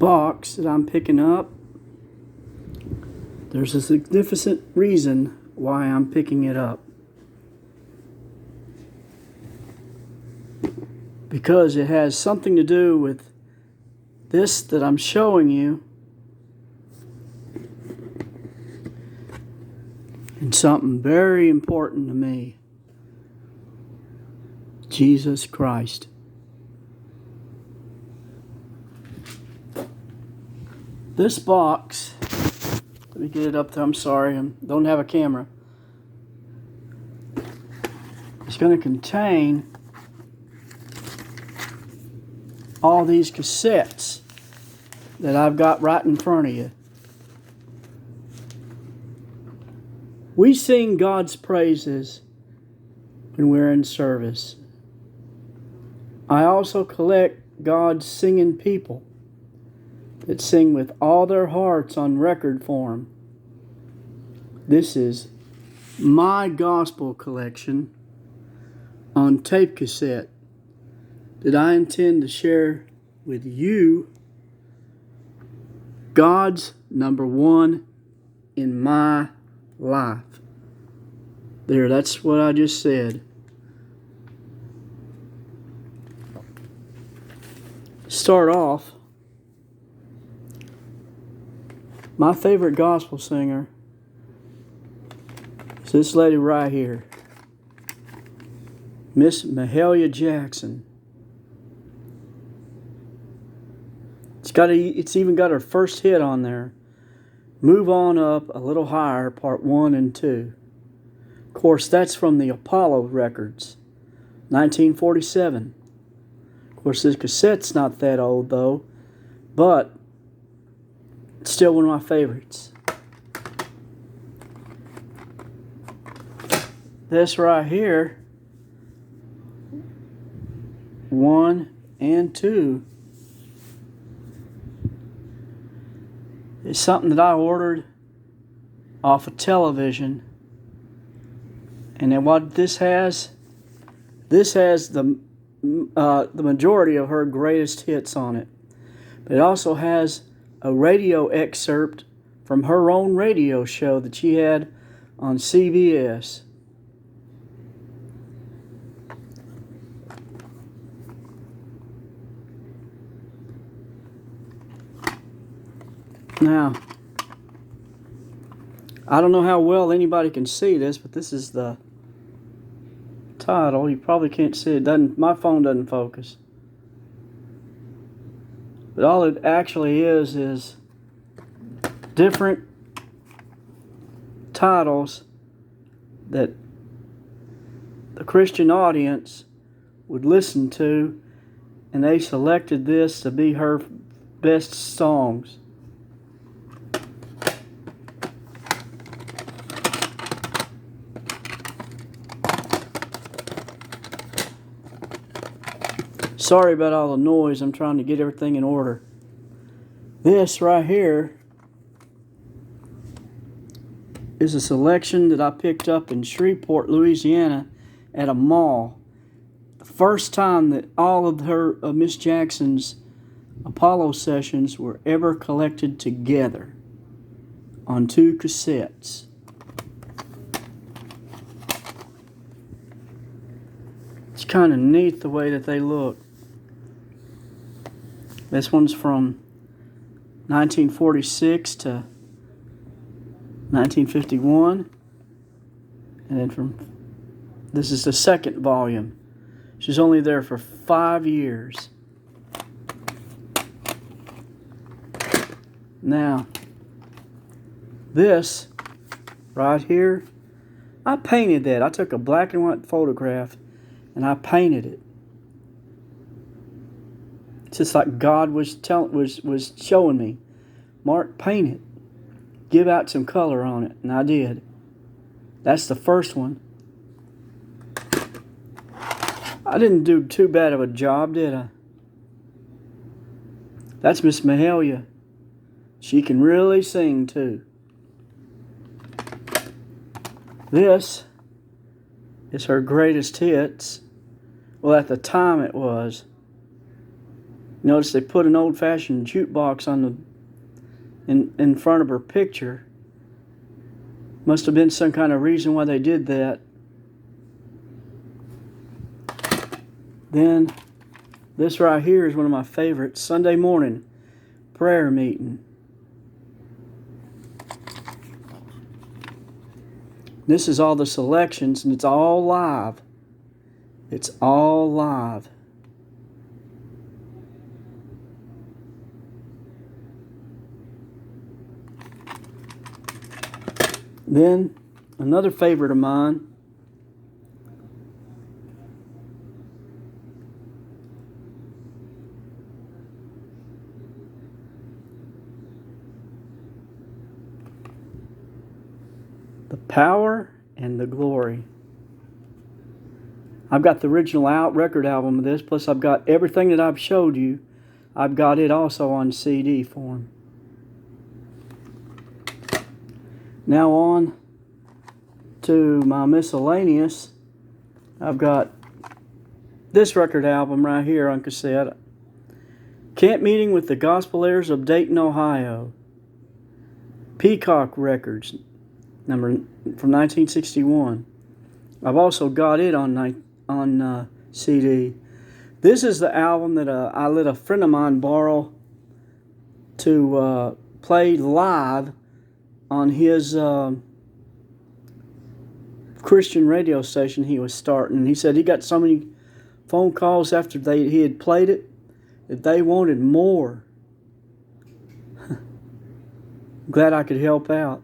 box that I'm picking up, there's a significant reason why I'm picking it up. Because it has something to do with this that I'm showing you, and something very important to me. Jesus Christ. This box, let me get it up there, I'm sorry, I don't have a camera. It's going to contain all these cassettes that I've got right in front of you. We sing God's praises when we're in service. I also collect God's singing people that sing with all their hearts on record form. This is my gospel collection on tape cassette that I intend to share with you. God's number one in my life. There, that's what I just said. Start off, my favorite gospel singer is this lady right here, Miss Mahalia Jackson. It's even got her first hit on there. Move On Up a Little Higher, Part 1 and 2. Of course, that's from the Apollo records, 1947. Of course, this cassette's not that old, though, but it's still one of my favorites. This right here, 1 and 2, is something that I ordered off of television. And then what this has the majority of her greatest hits on it. But it also has a radio excerpt from her own radio show that she had on CBS. Now, I don't know how well anybody can see this, but this is the title. You probably can't see it. My phone doesn't focus. But all it actually is different titles that the Christian audience would listen to, and they selected this to be her best songs. Sorry about all the noise. I'm trying to get everything in order. This right here is a selection that I picked up in Shreveport, Louisiana at a mall. The first time that all of her Miss Jackson's Apollo sessions were ever collected together on 2 cassettes. It's kind of neat the way that they look. This one's from 1946 to 1951. And then this is the second volume. She's only there for 5 years. Now, this right here, I painted that. I took a black and white photograph and I painted it. It's just like God was showing me, Mark, paint it. Give out some color on it. And I did. That's the first one. I didn't do too bad of a job, did I? That's Miss Mahalia. She can really sing, too. This is her greatest hits. Well, at the time it was. Notice they put an old-fashioned jukebox on in front of her picture. Must have been some kind of reason why they did that. Then this right here is one of my favorites. Sunday morning prayer meeting. This is all the selections, and it's all live. It's all live. Then, another favorite of mine, The Power and the Glory. I've got the original record album of this, plus I've got everything that I've showed you. I've got it also on CD form. Now on to my miscellaneous. I've got this record album right here on cassette. Camp Meeting with the Gospel Airs of Dayton, Ohio. Peacock Records, from 1961. I've also got it on CD. This is the album that I let a friend of mine borrow to play live on his Christian radio station he was starting. He said he got so many phone calls after he had played it that they wanted more. Glad I could help out.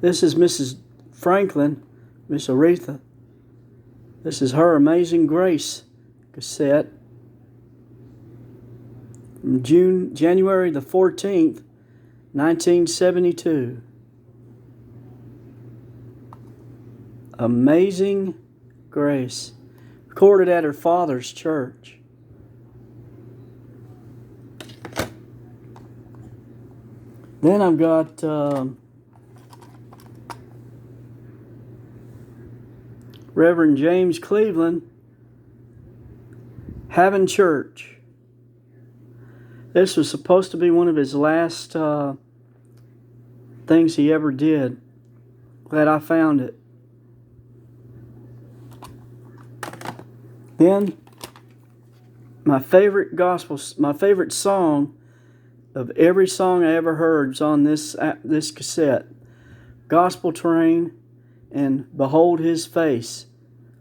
This is Mrs. Franklin, Miss Aretha. This is her Amazing Grace cassette from January the 14th, 1972. Amazing Grace. Recorded at her father's church. Then I've got Reverend James Cleveland, Having Church. This was supposed to be one of his last things he ever did. Glad I found it. Then, my favorite song of every song I ever heard is on this cassette. Gospel Train and Behold His Face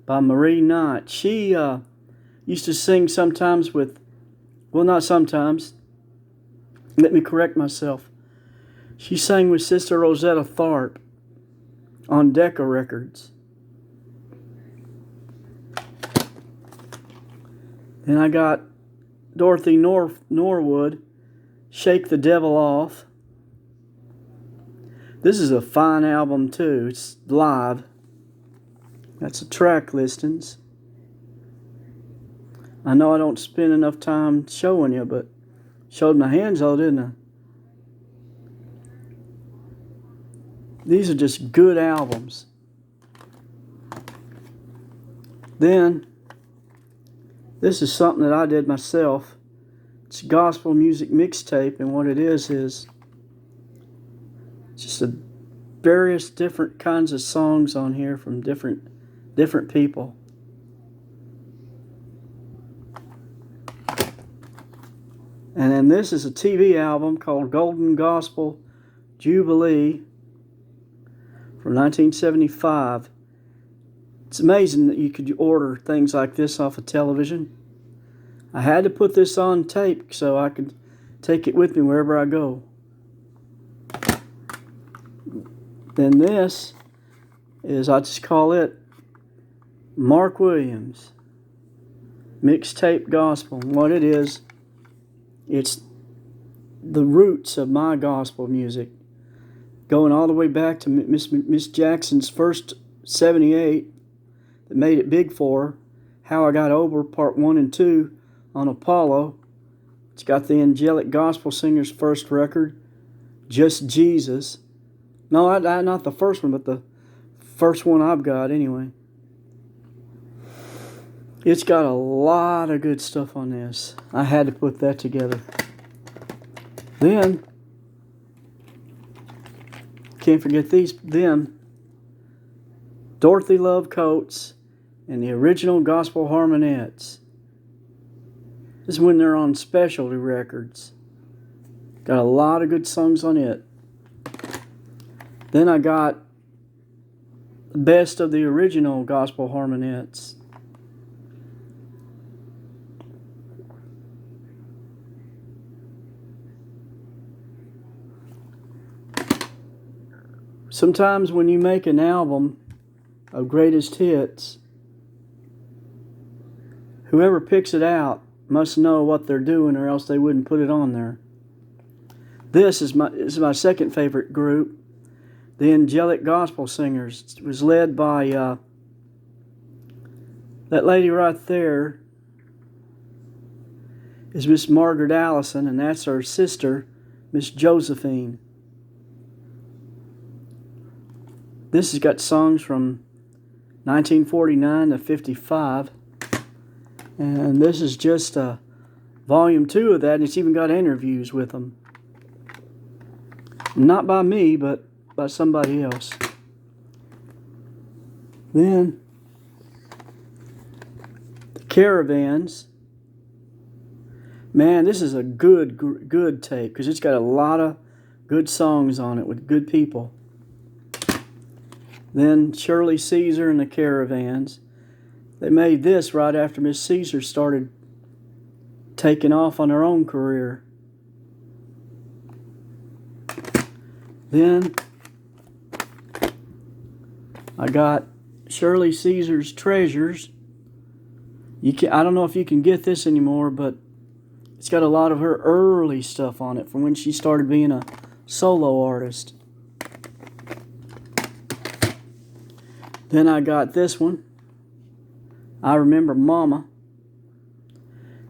by Marie Knight. She used to sing sometimes with, well, not sometimes. Let me correct myself. She sang with Sister Rosetta Tharpe on Decca Records. Then I got Dorothy Norwood, Shake the Devil Off. This is a fine album too. It's live. That's the track listings. I know I don't spend enough time showing you, but showed my hands though, didn't I? These are just good albums. Then, this is something that I did myself. It's a gospel music mixtape, and what it is just various different kinds of songs on here from different people. And then this is a TV album called Golden Gospel Jubilee from 1975. It's amazing that you could order things like this off of television. I had to put this on tape so I could take it with me wherever I go. Then this is, I just call it Mark Williams Mixtape Gospel. And what it is, it's the roots of my gospel music, going all the way back to Miss Jackson's first 78 that made it big for her, How I Got Over Part 1 and 2 on Apollo. It's got the Angelic Gospel Singers' first record, Just Jesus. No, not the first one, but the first one I've got anyway. It's got a lot of good stuff on this. I had to put that together. Then, can't forget them. Dorothy Love Coates and the original Gospel Harmonettes. This is when they're on specialty records. Got a lot of good songs on it. Then I got the best of the original Gospel Harmonettes. Sometimes when you make an album of greatest hits, whoever picks it out must know what they're doing, or else they wouldn't put it on there. This is my second favorite group, the Angelic Gospel Singers. It was led by that lady right there is Miss Margaret Allison, and that's her sister, Miss Josephine. This has got songs from 1949 to 55. And this is just volume 2 of that, and it's even got interviews with them. Not by me, but by somebody else. Then, the Caravans. Man, this is a good tape, because it's got a lot of good songs on it with good people. Then Shirley Caesar and the Caravans. They made this right after Miss Caesar started taking off on her own career. Then I got Shirley Caesar's Treasures. I don't know if you can get this anymore, but it's got a lot of her early stuff on it from when she started being a solo artist. Then I got this one, I Remember Mama.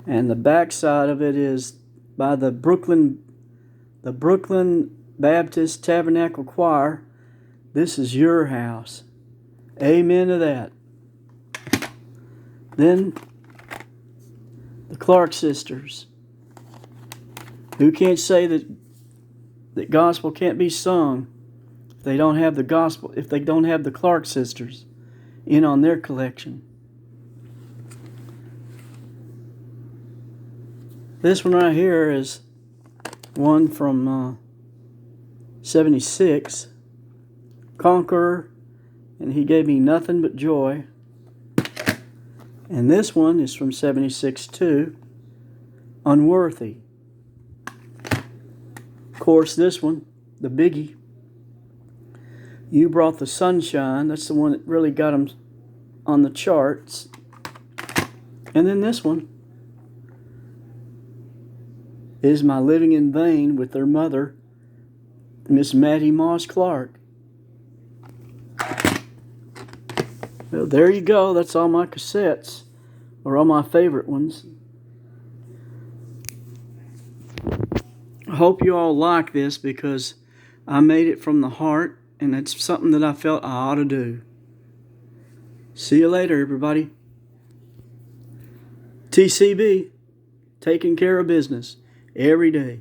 And the back side of it is by the Brooklyn Baptist Tabernacle Choir. This is Your House. Amen to that. Then the Clark Sisters. Who can't say that gospel can't be sung if they don't have the gospel, if they don't have the Clark Sisters in on their collection? This one right here is one from 76, Conqueror, and He Gave Me Nothing But Joy. And this one is from 76 too, Unworthy. Of course, this one, the biggie, You Brought the Sunshine. That's the one that really got them on the charts. And then this one is My Living in Vain with their mother, Miss Mattie Moss Clark. Well, there you go. That's all my cassettes, or all my favorite ones. I hope you all like this, because I made it from the heart, and it's something that I felt I ought to do. See you later, everybody. TCB, taking care of business every day.